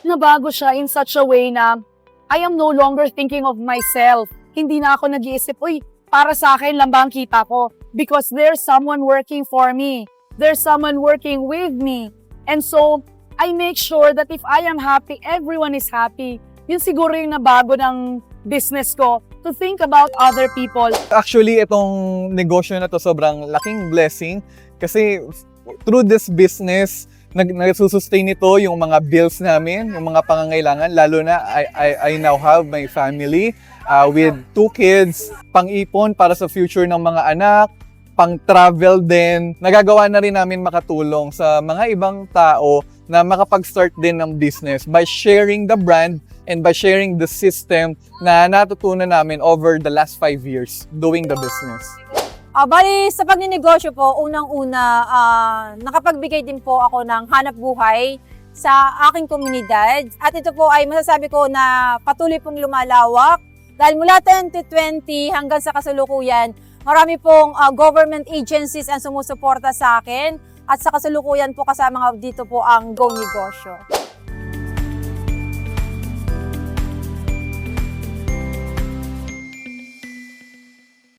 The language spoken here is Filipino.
nabago siya in such a way na I am no longer thinking of myself. Hindi na ako nag-iisip, uy, para sa akin lang ba ang kita ko? Because there's someone working for me. There's someone working with me. And so, I make sure that if I am happy, everyone is happy. Yun siguro yung nabago ng business ko, to think about other people. Actually, itong negosyo na to sobrang laking blessing kasi through this business, nagsusustain nito yung mga bills namin, yung mga pangangailangan, lalo na I now have my family with 2 kids, pang-ipon para sa future ng mga anak, pang-travel din. Nagagawa na rin namin makatulong sa mga ibang tao na makapag-start din ng business by sharing the brand and by sharing the system na natutunan namin over the last 5 years doing the business. Bali, sa pagninegosyo po, unang-una, nakapagbigay din po ako ng hanap buhay sa aking komunidad. At ito po ay masasabi ko na patuloy pong lumalawak. Dahil mula 2020 hanggang sa kasalukuyan, marami pong government agencies ang sumusuporta sa akin. At sa kasalukuyan po kasama dito po ang Go Negosyo.